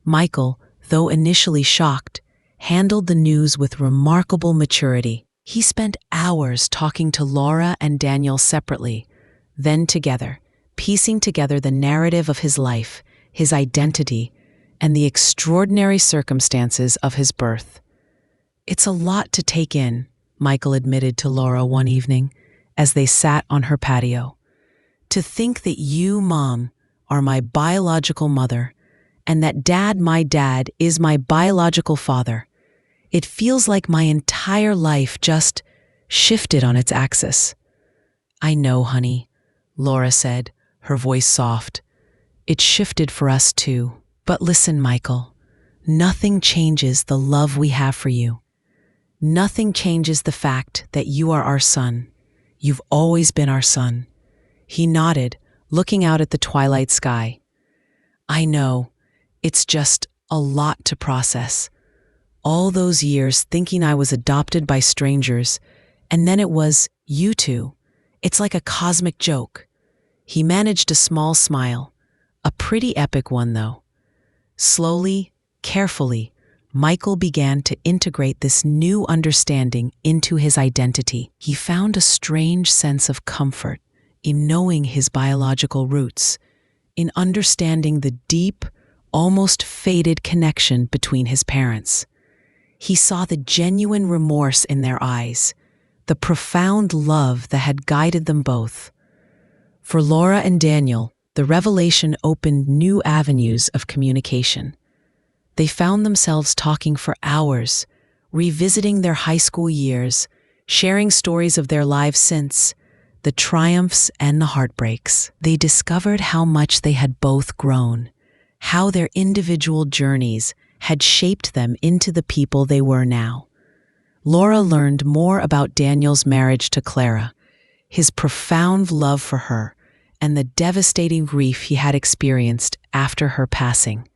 Michael, though initially shocked, handled the news with remarkable maturity. He spent hours talking to Laura and Daniel separately, then together, piecing together the narrative of his life, his identity, and the extraordinary circumstances of his birth. "It's a lot to take in," Michael admitted to Laura one evening as they sat on her patio. "To think that you, Mom, are my biological mother, and that my dad, is my biological father. It feels like my entire life just shifted on its axis. I know, honey, Laura said, her voice soft. It shifted for us too. But listen, Michael, nothing changes the love we have for you. Nothing changes the fact that you are our son. You've always been our son. He nodded, looking out at the twilight sky. I know, it's just a lot to process. All those years thinking I was adopted by strangers, and then it was you two. It's like a cosmic joke. He managed a small smile, a pretty epic one though. Slowly, carefully, Michael began to integrate this new understanding into his identity. He found a strange sense of comfort in knowing his biological roots, in understanding the deep, almost faded connection between his parents. He saw the genuine remorse in their eyes, the profound love that had guided them both. For Laura and Daniel, the revelation opened new avenues of communication. They found themselves talking for hours, revisiting their high school years, sharing stories of their lives since, the triumphs and the heartbreaks. They discovered how much they had both grown, how their individual journeys had shaped them into the people they were now. Laura learned more about Daniel's marriage to Clara, his profound love for her, and the devastating grief he had experienced after her passing.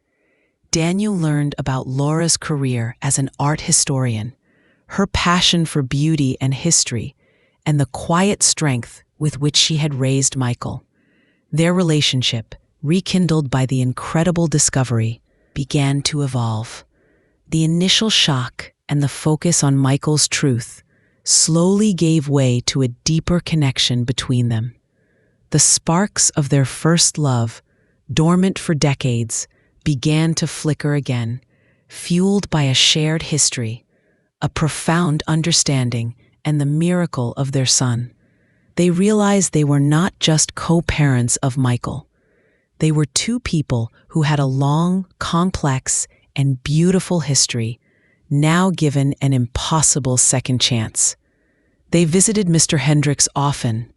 Daniel learned about Laura's career as an art historian, her passion for beauty and history, and the quiet strength with which she had raised Michael. Their relationship, rekindled by the incredible discovery, began to evolve. The initial shock and the focus on Michael's truth slowly gave way to a deeper connection between them. The sparks of their first love, dormant for decades, began to flicker again, fueled by a shared history, a profound understanding, and the miracle of their son. They realized they were not just co-parents of Michael. They were two people who had a long, complex, and beautiful history, now given an impossible second chance. They visited Mr. Hendricks often,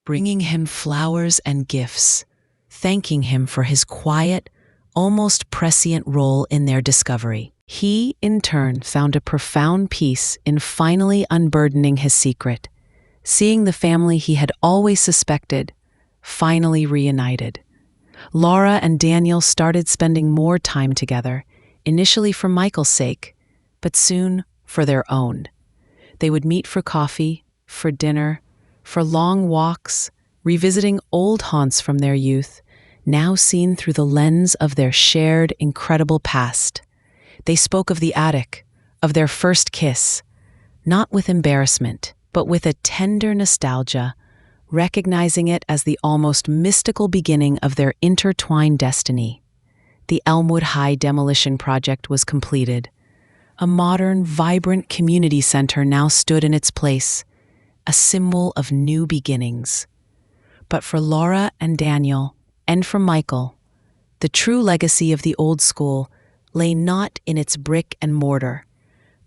bringing him flowers and gifts, thanking him for his quiet, almost prescient role in their discovery. He, in turn, found a profound peace in finally unburdening his secret, seeing the family he had always suspected finally reunited. Laura and Daniel started spending more time together, initially for Michael's sake, but soon for their own. They would meet for coffee, for dinner, for long walks, revisiting old haunts from their youth, now seen through the lens of their shared, incredible past. They spoke of the attic, of their first kiss, not with embarrassment, but with a tender nostalgia, recognizing it as the almost mystical beginning of their intertwined destiny. The Elmwood High demolition project was completed. A modern, vibrant community center now stood in its place, a symbol of new beginnings. But for Laura and Daniel, and for Michael, the true legacy of the old school lay not in its brick and mortar,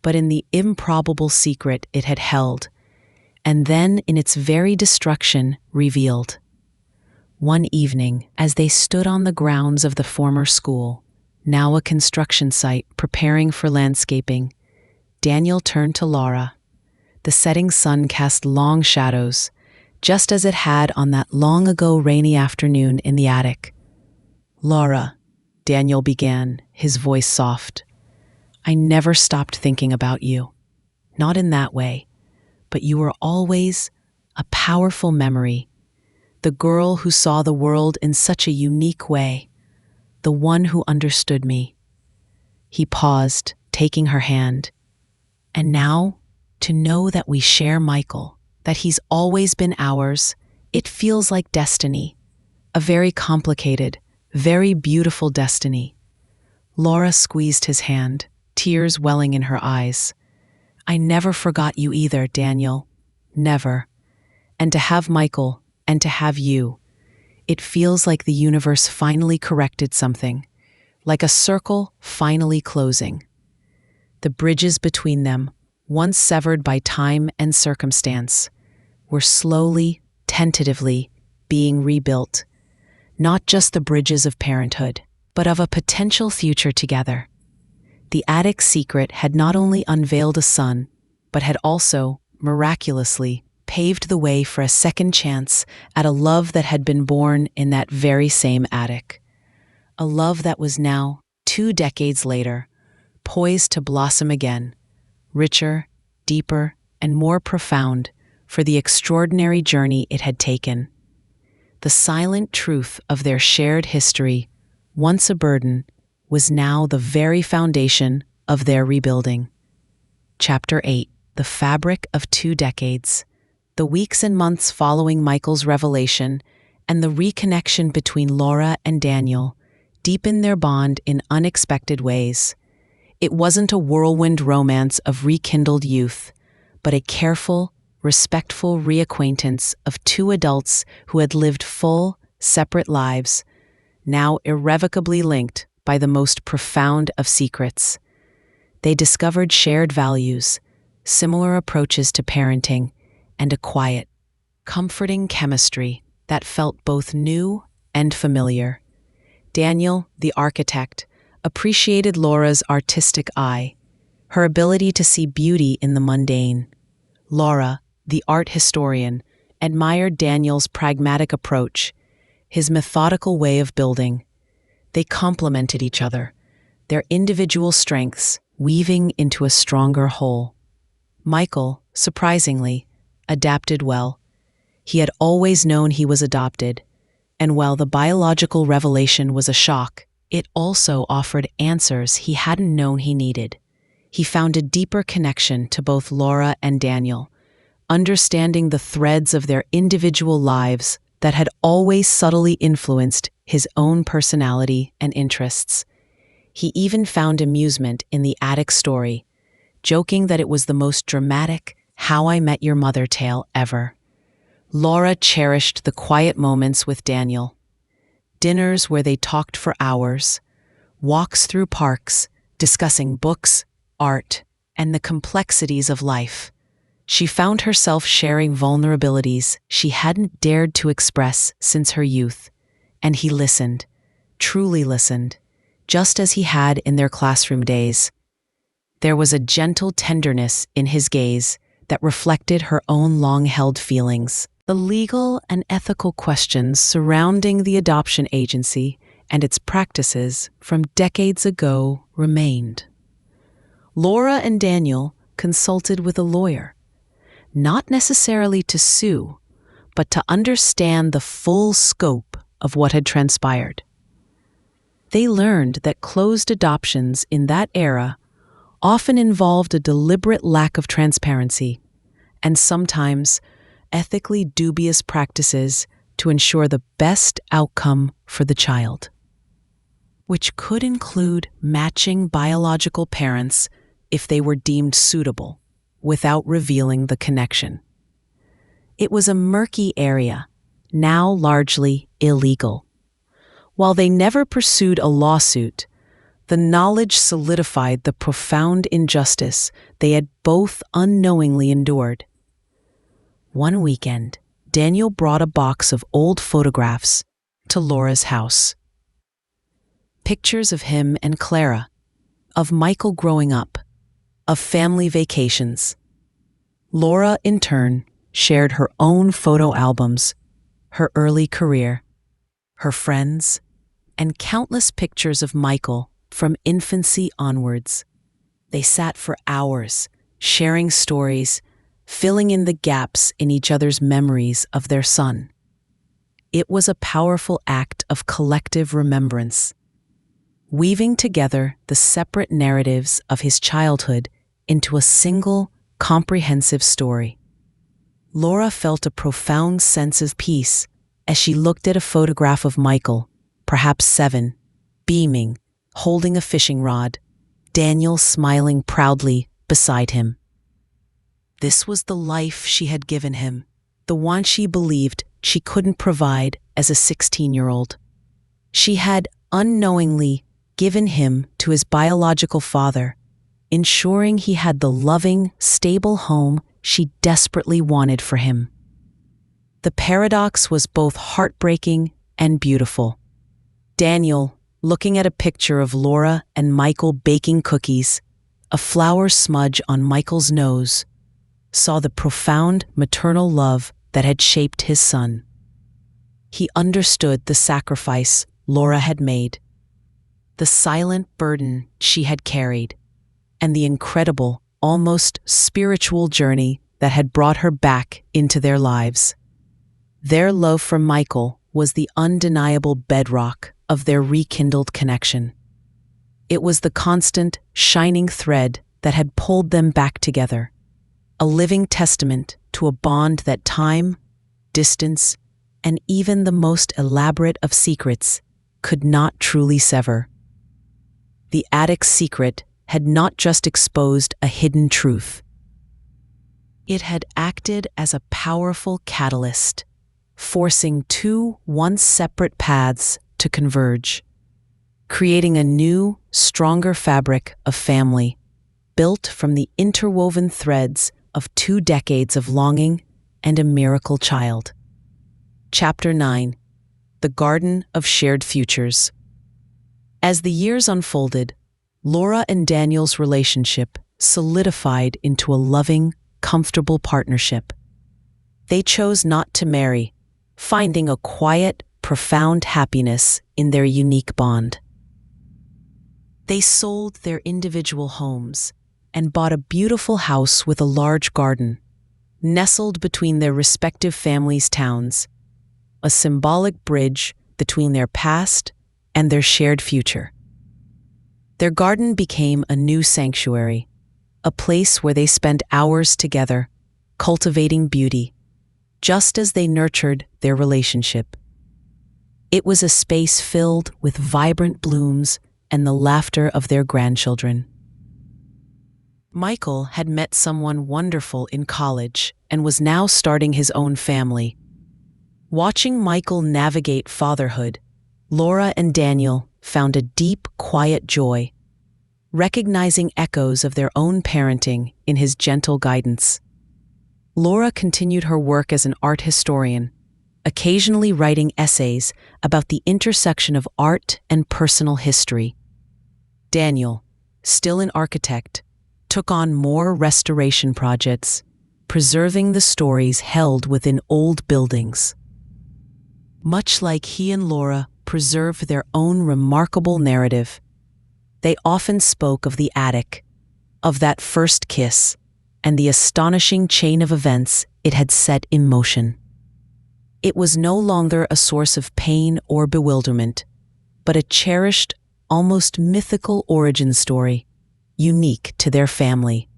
but in the improbable secret it had held, and then in its very destruction revealed. One evening, as they stood on the grounds of the former school, now a construction site preparing for landscaping, Daniel turned to Laura. The setting sun cast long shadows, just as it had on that long-ago rainy afternoon in the attic. "Laura," Daniel began, his voice soft, "I never stopped thinking about you. Not in that way, but you were always a powerful memory, the girl who saw the world in such a unique way, the one who understood me." He paused, taking her hand. "And now, to know that we share Michael, that he's always been ours, it feels like destiny, a very complicated, very beautiful destiny." Laura squeezed his hand, tears welling in her eyes. "I never forgot you either, Daniel. Never. And to have Michael, and to have you, it feels like the universe finally corrected something. like a circle finally closing. The bridges between them, once severed by time and circumstance, were slowly, tentatively being rebuilt. Not just the bridges of parenthood, but of a potential future together. The attic secret had not only unveiled a son, but had also, miraculously, paved the way for a second chance at a love that had been born in that very same attic. A love that was now, 2 decades later, poised to blossom again, richer, deeper, and more profound for the extraordinary journey it had taken. The silent truth of their shared history, once a burden, was now the very foundation of their rebuilding. Chapter 8: The Fabric of 2 Decades. The weeks and months following Michael's revelation and the reconnection between Laura and Daniel deepened their bond in unexpected ways. It wasn't a whirlwind romance of rekindled youth, but a careful, respectful reacquaintance of 2 adults who had lived full, separate lives, now irrevocably linked by the most profound of secrets. They discovered shared values, similar approaches to parenting, and a quiet, comforting chemistry that felt both new and familiar. Daniel, the architect, appreciated Laura's artistic eye, her ability to see beauty in the mundane. Laura, the art historian, admired Daniel's pragmatic approach, his methodical way of building. They complemented each other, their individual strengths weaving into a stronger whole. Michael, surprisingly, adapted well. He had always known he was adopted, and while the biological revelation was a shock, it also offered answers he hadn't known he needed. He found a deeper connection to both Laura and Daniel, understanding the threads of their individual lives that had always subtly influenced his own personality and interests. He even found amusement in the attic story, joking that it was the most dramatic How I Met Your Mother tale ever. Laura cherished the quiet moments with Daniel. Dinners where they talked for hours, walks through parks, discussing books, art, and the complexities of life. She found herself sharing vulnerabilities she hadn't dared to express since her youth, and he listened, truly listened, just as he had in their classroom days. There was a gentle tenderness in his gaze that reflected her own long-held feelings. The legal and ethical questions surrounding the adoption agency and its practices from decades ago remained. Laura and Daniel consulted with a lawyer, not necessarily to sue, but to understand the full scope of what had transpired. They learned that closed adoptions in that era often involved a deliberate lack of transparency, and sometimes ethically dubious practices to ensure the best outcome for the child, which could include matching biological parents if they were deemed suitable, without revealing the connection. It was a murky area, now largely illegal. While they never pursued a lawsuit, the knowledge solidified the profound injustice they had both unknowingly endured. One weekend, Daniel brought a box of old photographs to Laura's house. Pictures of him and Clara, of Michael growing up, of family vacations. Laura, in turn, shared her own photo albums, her early career, her friends, and countless pictures of Michael from infancy onwards. They sat for hours, sharing stories, filling in the gaps in each other's memories of their son. It was a powerful act of collective remembrance, weaving together the separate narratives of his childhood into a single, comprehensive story. Laura felt a profound sense of peace as she looked at a photograph of Michael, perhaps 7, beaming, holding a fishing rod, Daniel smiling proudly beside him. This was the life she had given him, the one she believed she couldn't provide as a 16-year-old. She had unknowingly given him to his biological father, ensuring he had the loving, stable home she desperately wanted for him. The paradox was both heartbreaking and beautiful. Daniel, looking at a picture of Laura and Michael baking cookies, a flour smudge on Michael's nose, saw the profound maternal love that had shaped his son. He understood the sacrifice Laura had made, the silent burden she had carried, and the incredible, almost spiritual journey that had brought her back into their lives. Their love for Michael was the undeniable bedrock of their rekindled connection. It was the constant, shining thread that had pulled them back together, a living testament to a bond that time, distance, and even the most elaborate of secrets could not truly sever. The attic's secret had not just exposed a hidden truth. It had acted as a powerful catalyst, forcing two once separate paths to converge, creating a new, stronger fabric of family, built from the interwoven threads of 2 decades of longing and a miracle child. Chapter 9: The Garden of Shared Futures. As the years unfolded, Laura and Daniel's relationship solidified into a loving, comfortable partnership. They chose not to marry, finding a quiet, profound happiness in their unique bond. They sold their individual homes and bought a beautiful house with a large garden, nestled between their respective families' towns, a symbolic bridge between their past and their shared future. Their garden became a new sanctuary, a place where they spent hours together, cultivating beauty, just as they nurtured their relationship. It was a space filled with vibrant blooms and the laughter of their grandchildren. Michael had met someone wonderful in college and was now starting his own family. Watching Michael navigate fatherhood, Laura and Daniel found a deep, quiet joy, recognizing echoes of their own parenting in his gentle guidance. Laura continued her work as an art historian, occasionally writing essays about the intersection of art and personal history. Daniel, still an architect, took on more restoration projects, preserving the stories held within old buildings. Much like he and Laura preserved their own remarkable narrative, they often spoke of the attic, of that first kiss, and the astonishing chain of events it had set in motion. It was no longer a source of pain or bewilderment, but a cherished, almost mythical origin story, unique to their family.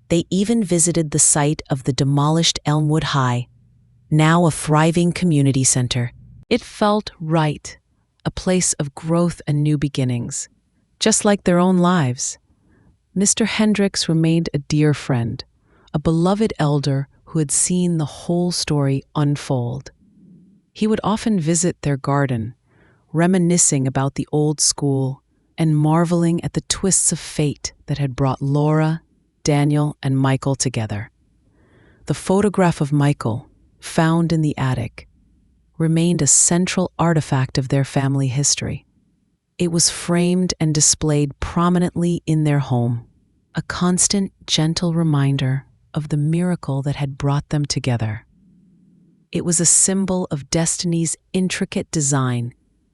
They even visited the site of the demolished Elmwood High, now a thriving community center. It felt right, a place of growth and new beginnings, just like their own lives. Mr. Hendricks remained a dear friend, a beloved elder who had seen the whole story unfold. He would often visit their garden, reminiscing about the old school and marveling at the twists of fate that had brought Laura, Daniel, and Michael together. The photograph of Michael, found in the attic, remained a central artifact of their family history. It was framed and displayed prominently in their home, a constant, gentle reminder of the miracle that had brought them together. It was a symbol of destiny's intricate design,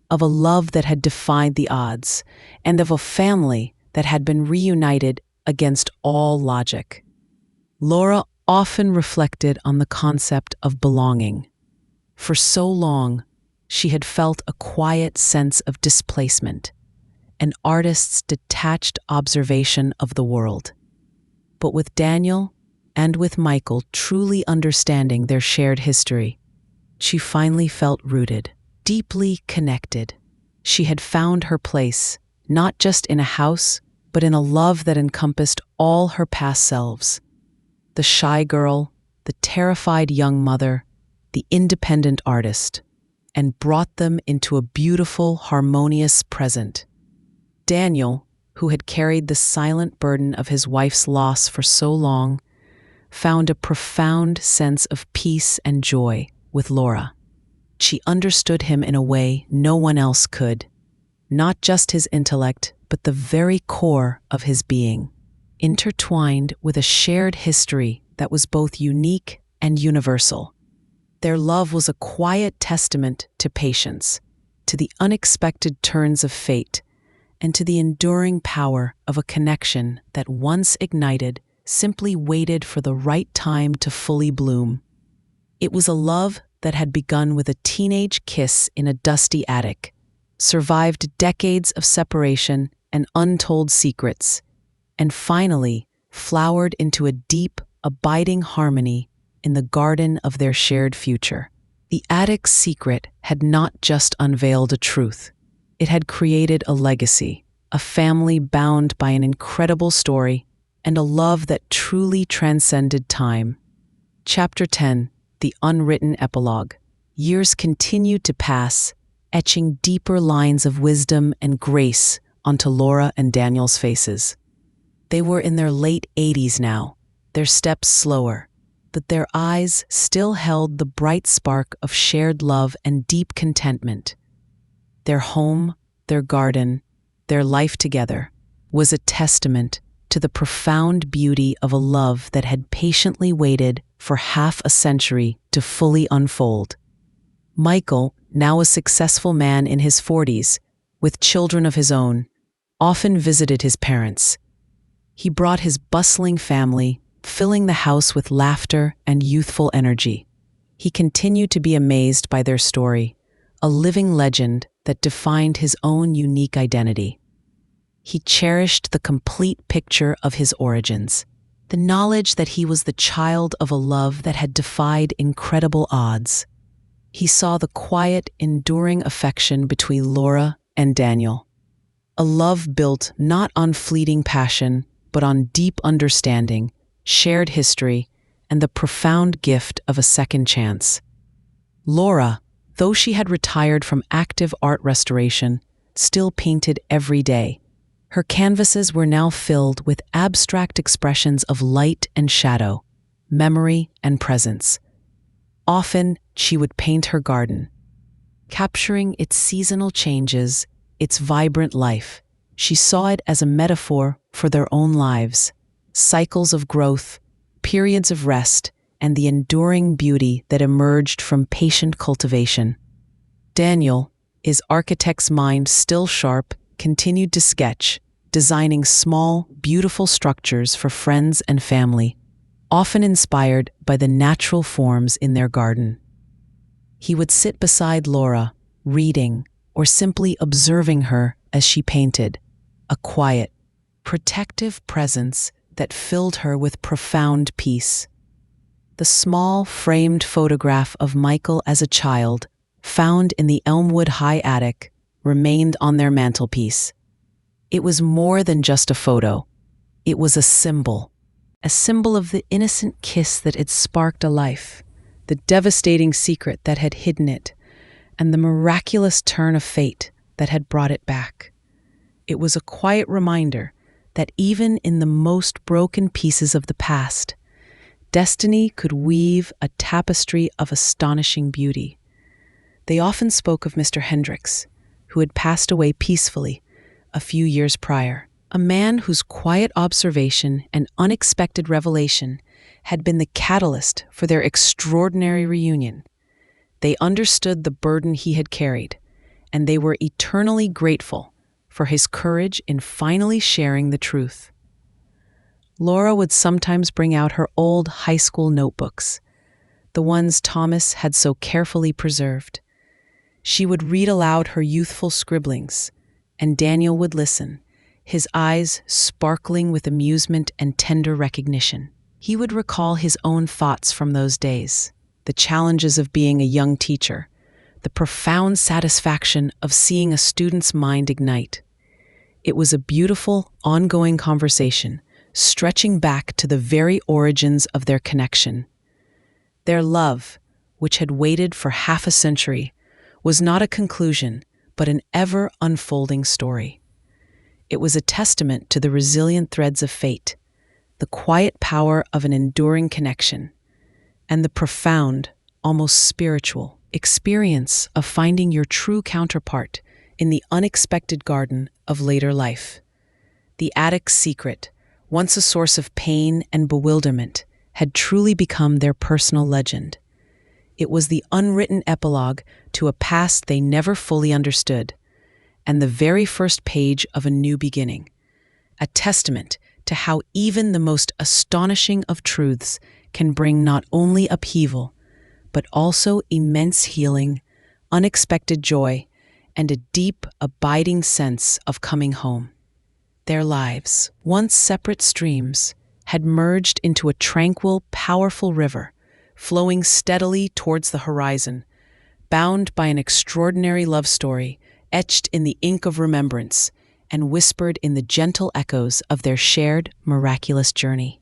of a love that had defied the odds, and of a family that had been reunited against all logic. Laura often reflected on the concept of belonging. For so long, she had felt a quiet sense of displacement, an artist's detached observation of the world. But with Daniel and with Michael truly understanding their shared history, she finally felt rooted, deeply connected. She had found her place, not just in a house, but in a love that encompassed all her past selves. The shy girl, the terrified young mother, the independent artist, and brought them into a beautiful, harmonious present. Daniel, who had carried the silent burden of his wife's loss for so long, found a profound sense of peace and joy with Laura. She understood him in a way no one else could, not just his intellect, but the very core of his being, intertwined with a shared history that was both unique and universal. Their love was a quiet testament to patience, to the unexpected turns of fate, and to the enduring power of a connection that once ignited simply waited for the right time to fully bloom. It was a love that had begun with a teenage kiss in a dusty attic, survived decades of separation and untold secrets, and finally flowered into a deep, abiding harmony in the garden of their shared future. The attic's secret had not just unveiled a truth. It had created a legacy, a family bound by an incredible story, and a love that truly transcended time. Chapter 10, The Unwritten Epilogue. Years continued to pass, etching deeper lines of wisdom and grace onto Laura and Daniel's faces. They were in their late 80s now, their steps slower, but their eyes still held the bright spark of shared love and deep contentment. Their home, their garden, their life together was a testament to the profound beauty of a love that had patiently waited for half a century to fully unfold. Michael, now a successful man in his 40s, with children of his own, often visited his parents. He brought his bustling family, filling the house with laughter and youthful energy. He continued to be amazed by their story, a living legend that defined his own unique identity. He cherished the complete picture of his origins, the knowledge that he was the child of a love that had defied incredible odds. He saw the quiet, enduring affection between Laura and Daniel, a love built not on fleeting passion, but on deep understanding, shared history, and the profound gift of a second chance. Laura, though she had retired from active art restoration, still painted every day. Her canvases were now filled with abstract expressions of light and shadow, memory and presence. Often, she would paint her garden, capturing its seasonal changes, its vibrant life. She saw it as a metaphor for their own lives, cycles of growth, periods of rest, and the enduring beauty that emerged from patient cultivation. Daniel, his architect's mind still sharp, continued to sketch, designing small, beautiful structures for friends and family, often inspired by the natural forms in their garden. He would sit beside Laura, reading, or simply observing her as she painted, a quiet, protective presence that filled her with profound peace. The small, framed photograph of Michael as a child, found in the Elmwood High attic, remained on their mantelpiece. It was more than just a photo. It was a symbol of the innocent kiss that had sparked a life, the devastating secret that had hidden it, and the miraculous turn of fate that had brought it back. It was a quiet reminder that even in the most broken pieces of the past, destiny could weave a tapestry of astonishing beauty. They often spoke of Mr. Hendricks, who had passed away peacefully a few years prior, a man whose quiet observation and unexpected revelation had been the catalyst for their extraordinary reunion. They understood the burden he had carried, and they were eternally grateful for his courage in finally sharing the truth. Laura would sometimes bring out her old high school notebooks, the ones Thomas had so carefully preserved. She would read aloud her youthful scribblings, and Daniel would listen, his eyes sparkling with amusement and tender recognition. He would recall his own thoughts from those days, the challenges of being a young teacher, the profound satisfaction of seeing a student's mind ignite. It was a beautiful, ongoing conversation, stretching back to the very origins of their connection. Their love, which had waited for half a century, was not a conclusion, but an ever-unfolding story. It was a testament to the resilient threads of fate, the quiet power of an enduring connection, and the profound, almost spiritual, experience of finding your true counterpart in the unexpected garden of later life. The attic's secret, once a source of pain and bewilderment, had truly become their personal legend. It was the unwritten epilogue to a past they never fully understood, and the very first page of a new beginning, a testament to how even the most astonishing of truths can bring not only upheaval, but also immense healing, unexpected joy, and a deep, abiding sense of coming home. Their lives, once separate streams, had merged into a tranquil, powerful river, flowing steadily towards the horizon, bound by an extraordinary love story etched in the ink of remembrance and whispered in the gentle echoes of their shared, miraculous journey.